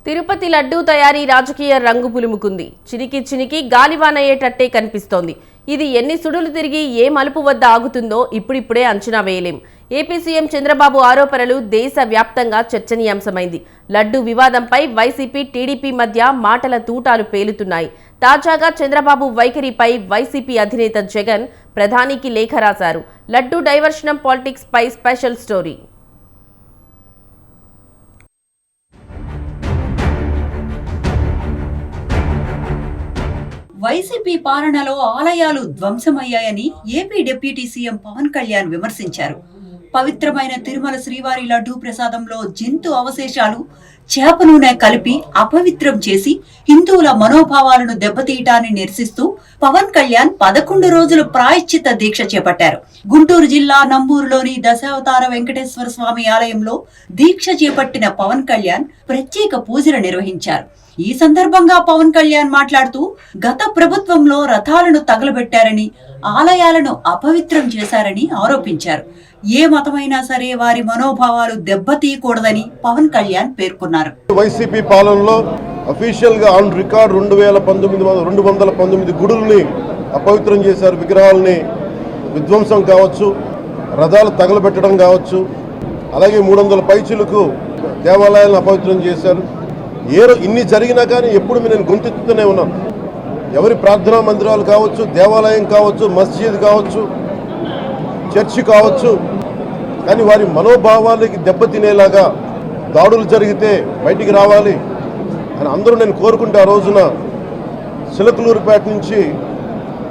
తిరుపతి లడ్డూ తయారీ రాజకీయ రంగు పులుముకుంది. చినికి చినికి గాలివానయ్యేటట్టే కనిపిస్తోంది. ఇది ఎన్ని సుడులు తిరిగి ఏ మలుపు వద్ద ఆగుతుందో ఇప్పుడిప్పుడే అంచనా వేయలేం. ఏపీ సీఎం చంద్రబాబు ఆరోపణలు దేశ వ్యాప్తంగా చర్చనీయాంశమైంది. లడ్డూ వివాదంపై వైసీపీ టీడీపీ మధ్య మాటల తూటాలు పేలుతున్నాయి. తాజాగా చంద్రబాబు వైఖరిపై వైసీపీ అధినేత జగన్ ప్రధానికి లేఖ రాశారు. లడ్డూ డైవర్షనం పాలిటిక్స్ పై స్పెషల్ స్టోరీ. వైసీపీ పాలనలో ఆలయాలు ధ్వంసమయ్యాయని ఏపీ డిప్యూటీ సీఎం పవన్ కళ్యాణ్ విమర్శించారు. పవిత్రమైన తిరుమల శ్రీవారి లడ్డూ ప్రసాదంలో జంతు అవశేషాలు, చేప నూనె కలిపి అపవిత్రం చేసి హిందువుల మనోభావాలను దెబ్బతీయటాన్ని నిరసిస్తూ పవన్ కళ్యాణ్ 11 రోజులు ప్రాయశ్చిత్త దీక్ష చేపట్టారు. గుంటూరు జిల్లా నంబూరులోని దశావతార వెంకటేశ్వర స్వామి ఆలయంలో దీక్ష చేపట్టిన పవన్ కళ్యాణ్ ప్రత్యేక పూజలు నిర్వహించారు. ఈ సందర్భంగా పవన్ కళ్యాణ్ మాట్లాడుతూ గత ప్రభుత్వంలో రథాలను తగలబెట్టారని, ఆలయాలను అపవిత్రం చేశారని ఆరోపించారు. ఏ మతమైనా సరే వారి మనోభావాలు దెబ్బతీయకూడదని పవన్ కళ్యాణ్ పేర్కొన్నారు. వైసీపీ పాలనలో అఫీషియల్ గా ఆన్ రికార్డ్ 219 గుడుల్ని అపవిత్రం చేశారు. విగ్రహాలని విధ్వంసం కావచ్చు, రథాలు తగలబెట్టడం కావచ్చు, అలాగే 300 పైచిలకు దేవాలయాలను అపవిత్రం చేశారు. ఇన్ని జరిగినా కానీ ఎప్పుడు నేను గొంతెత్తుతూనే ఉన్నాను. ఎవరి ప్రార్థనా మందిరాలు కావచ్చు, దేవాలయం కావచ్చు, మస్జిద్ కావచ్చు, చర్చి కావచ్చు, కానీ వారి మనోభావాలకి దెబ్బతినేలాగా దాడులు జరిగితే బయటికి రావాలి అని అందరూ నేను కోరుకుంటే ఆ రోజున చిలకలూరుపేట నుంచి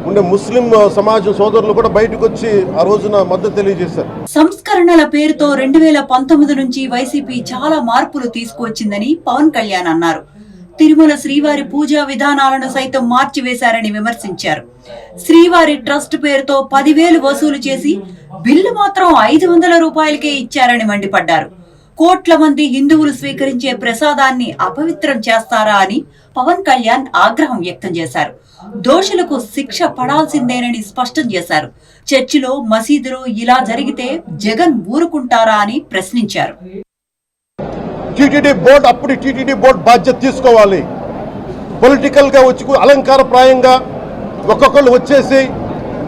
ఉండే ముస్లిం సమాజం సోదరులు కూడా బయటకు వచ్చి ఆ రోజున మద్దతు తెలియజేశారు. సంస్కరణల పేరుతో 2019 నుంచి వైసీపీ చాలా మార్పులు తీసుకువచ్చిందని పవన్ కళ్యాణ్ అన్నారు. తిరుమల శ్రీవారి పూజా విధానాలను సైతం మార్చివేశారని విమర్శించారు. శ్రీవారి ట్రస్ట్ పేరుతో 10,000 వసూలు చేసి బిల్లు మాత్రం 500 రూపాయలకే ఇచ్చారని మండిపడ్డారు. కోట్ల మంది హిందువులు స్వీకరించే ప్రసాదాన్ని అపవిత్రం చేస్తారా అని పవన్ కళ్యాణ్ ఆగ్రహం వ్యక్తం చేశారు. దోషులకు శిక్ష పడాల్సిందేనని స్పష్టం చేశారు. చర్చిలో, మసీదులో ఇలా జరిగితే జగన్ ఊరుకుంటారా అని ప్రశ్నించారు. టీటీడీ బోర్డు అప్పుడు టీటీడీ బోర్డు బాధ్యత తీసుకోవాలి. పొలిటికల్ గా వచ్చి అలంకారప్రాయంగా ఒక్కొక్కళ్ళు వచ్చేసి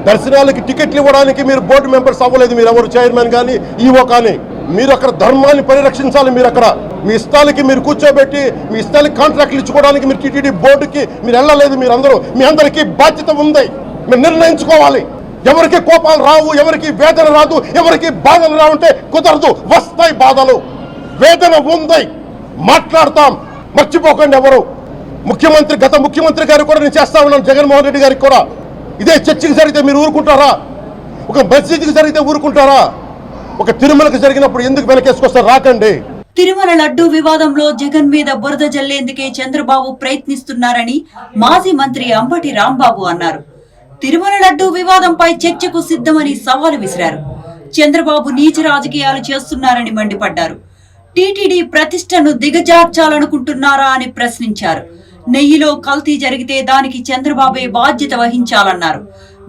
దర్శనాలకి టికెట్లు ఇవ్వడానికి మీరు బోర్డు మెంబర్స్ అవ్వలేదు. మీరు ఎవరు చైర్మన్ కానీ ఈవో కానీ మీరు అక్కడ ధర్మాన్ని పరిరక్షించాలి. మీరు అక్కడ మీ ఇష్టాలకి మీరు కూర్చోబెట్టి మీ ఇష్టాలకి కాంట్రాక్ట్లు ఇచ్చుకోవడానికి మీరు టీటీడీ బోర్డుకి మీరు వెళ్ళలేదు. మీరందరూ మీ అందరికీ బాధ్యత ఉంది. మీరు నిర్ణయించుకోవాలి. ఎవరికి కోపాలు రావు, ఎవరికి వేదన రాదు, ఎవరికి బాధలు రావుంటే కుదరదు. వస్తాయి బాధలు, వేదన ఉంది, మాట్లాడతాం. మర్చిపోకండి ఎవరు గత ముఖ్యమంత్రి గారు కూడా నేను చేస్తా ఉన్నాను. జగన్మోహన్ రెడ్డి గారికి కూడా ఇదే చర్చికి జరిగితే మీరు ఊరుకుంటారా? ఒక మసీదుకి జరిగితే ఊరుకుంటారా? ఒక తిరుమలకి జరిగినప్పుడు ఎందుకు వెనకేసుకొస్తారు? రాకండి. తిరుమల లడ్డూ వివాదంలో జగన్ మీద బురద జల్లేందుకే చంద్రబాబు ప్రయత్నిస్తున్నారని మాజీ మంత్రి అంబటి రాంబాబు అన్నారు. తిరుమల లడ్డూ వివాదంపై చర్చకు సిద్ధమని సవాలు విసిరారు. చంద్రబాబు నీచ రాజకీయాలు చేస్తున్నారని మండిపడ్డారు. టీటీడీ ప్రతిష్టను దిగజార్చాలనుకుంటున్నారా అని ప్రశ్నించారు. నెయ్యిలో కల్తీ జరిగితే దానికి చంద్రబాబే బాధ్యత వహించాలన్నారు.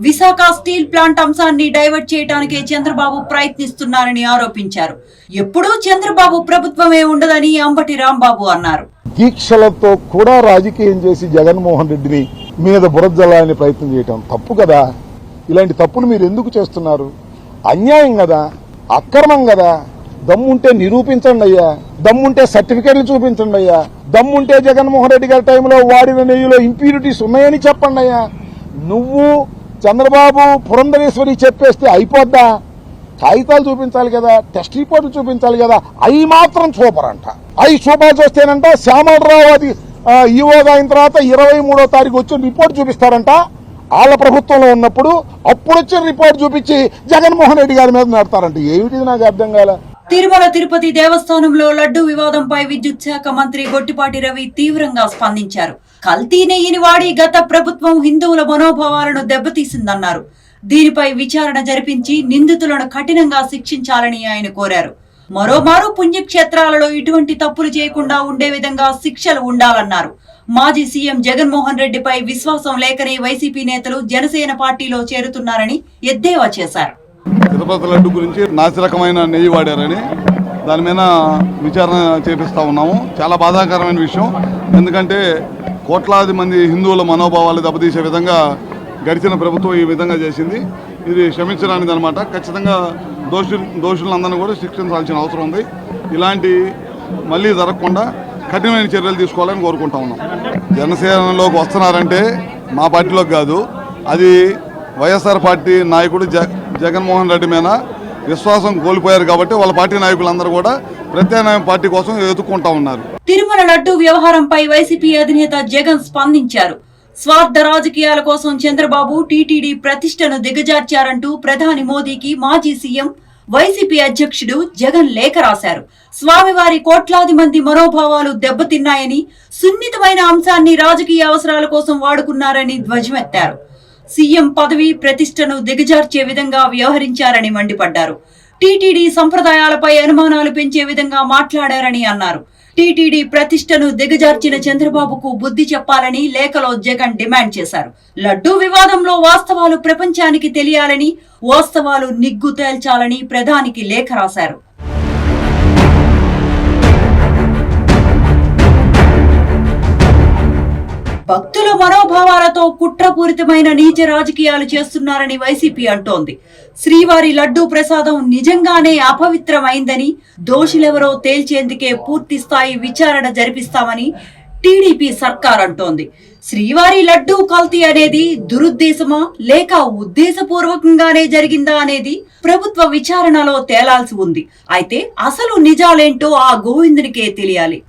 విశాఖ స్టీల్ ప్లాంట్ అంశాన్ని డైవర్ట్ చేయడానికే చంద్రబాబు ప్రయత్నిస్తున్నారని ఆరోపించారు. ఎప్పుడూ చంద్రబాబు ప్రభుత్వమే ఉండదని అంబటి రాంబాబు అన్నారు. దీక్షలతో కూడా రాజకీయం చేసి జగన్మోహన్ రెడ్డిని మీద బురదజల్లాలని ప్రయత్నం చేయటం తప్పు కదా. ఇలాంటి తప్పును మీరు ఎందుకు చేస్తున్నారు? అన్యాయం కదా, అక్రమం కదా. దమ్ముంటే నిరూపించండి అయ్యా, దమ్ముంటే సర్టిఫికెట్లు చూపించండి అయ్యా, దమ్ముంటే జగన్మోహన్ రెడ్డి గారి టైంలో వాడిన నెయ్యిలో ఇంప్యూరిటీస్ ఉన్నాయని చెప్పండి అయ్యా. నువ్వు చంద్రబాబు పురంధరేశ్వరి చెప్పేస్తే అయిపోద్దా? కాగితాలు చూపించాలి కదా, టెస్ట్ రిపోర్ట్లు చూపించాలి కదా. అవి మాత్రం సూపర్ అంట. అవి సూపర్ చూస్తేనంట శ్యామలరావు అది ఈవోగా అయిన తర్వాత 23వ తారీఖు వచ్చి రిపోర్ట్ చూపిస్తారంట. వాళ్ళ ప్రభుత్వంలో ఉన్నప్పుడు అప్పుడు వచ్చిన రిపోర్ట్ చూపించి జగన్మోహన్ రెడ్డి గారి మీద నడతారంట. ఏమిటి నాకు అర్థం కాలే. తిరుమల తిరుపతి దేవస్థానంలో లడ్డూ వివాదంపై విద్యుత్ శాఖ మంత్రి గొట్టిపాటి రవి తీవ్రంగా స్పందించారు. కల్తీ నెయ్యిని వాడి గత ప్రభుత్వం హిందువుల మనోభావాలను దెబ్బతీసిందన్నారు. దీనిపై విచారణ జరిపించి నిందితులను కఠినంగా శిక్షించాలని ఆయన కోరారు. మరోమారు పుణ్యక్షేత్రాలలో ఇటువంటి తప్పులు చేయకుండా ఉండే విధంగా శిక్షలు ఉండాలన్నారు. మాజీ సీఎం జగన్మోహన్ రెడ్డిపై విశ్వాసం లేకనే వైసీపీ నేతలు జనసేన పార్టీలో చేరుతున్నారని ఎద్దేవా చేశారు. తిరుపతి లడ్డు గురించి నాసిరకమైన నెయ్యి వాడారని దాని మీద విచారణ చేపిస్తూ ఉన్నాము. చాలా బాధాకరమైన విషయం. ఎందుకంటే కోట్లాది మంది హిందువుల మనోభావాలు దెబ్బతీసే విధంగా గడిచిన ప్రభుత్వం ఈ విధంగా చేసింది. ఇది క్షమించడానికి అనమాట. ఖచ్చితంగా దోషులందరినీ కూడా శిక్షించాల్సిన అవసరం ఉంది. ఇలాంటి మళ్ళీ జరగకుండా కఠినమైన చర్యలు తీసుకోవాలని కోరుకుంటా ఉన్నాం. జనసేనలోకి వస్తున్నారంటే మా పార్టీలోకి కాదు, అది వైఎస్ఆర్ పార్టీ నాయకుడు జగన్మోహన్ రెడ్డి మీద విశ్వాసం కోల్పోయారు కాబట్టి వాళ్ళ పార్టీ నాయకులందరూ కూడా ప్రత్యామ్నాయ పార్టీ కోసం ఎదుర్కొంటా ఉన్నారు. తిరుమల లడ్డూ వ్యవహారంపై వైసీపీ అధినేత జగన్ స్పందించారు. స్వార్థ రాజకీయాల కోసం చంద్రబాబు టీటీడీ ప్రతిష్టను దిగజార్చారంటూ ప్రధాని మోదీకి మాజీ సీఎం వైసీపీ అధ్యక్షుడు జగన్ లేఖ రాశారు. స్వామివారి కోట్లాది మంది మనోభావాలు దెబ్బతిన్నాయని, సున్నితమైన అంశాన్ని రాజకీయ అవసరాల కోసం వాడుకున్నారని ధ్వజమెత్తారు. సీఎం పదవి ప్రతిష్టను దిగజార్చే విధంగా వ్యవహరించారని మండిపడ్డారు. టీటీడీ సంప్రదాయాలపై అనుమానాలు పెంచే విధంగా మాట్లాడారని అన్నారు. టీటీడీ ప్రతిష్టను దిగజార్చిన చంద్రబాబుకు బుద్ధి చెప్పాలని లేఖలో జగన్ డిమాండ్ చేశారు. లడ్డూ వివాదంలో వాస్తవాలు ప్రపంచానికి తెలియాలని, వాస్తవాలు నిగ్గు తేల్చాలని ప్రధానికి లేఖ రాశారు. భక్తుల మనోభావాలతో కుట్రపూరితమైన నీచ రాజకీయాలు చేస్తున్నారని వైసీపీ అంటోంది. శ్రీవారి లడ్డూ ప్రసాదం నిజంగానే అపవిత్రమైందని, దోషులెవరో తేల్చేందుకే పూర్తి స్థాయి విచారణ జరిపిస్తామని టీడీపీ సర్కార్ అంటోంది. శ్రీవారి లడ్డూ కల్తీ అనేది దురుద్దేశమా లేక ఉద్దేశపూర్వకంగానే జరిగిందా అనేది ప్రభుత్వ విచారణలో తేలాల్సి ఉంది. అయితే అసలు నిజాలేంటో ఆ గోవిందునికే తెలియాలి.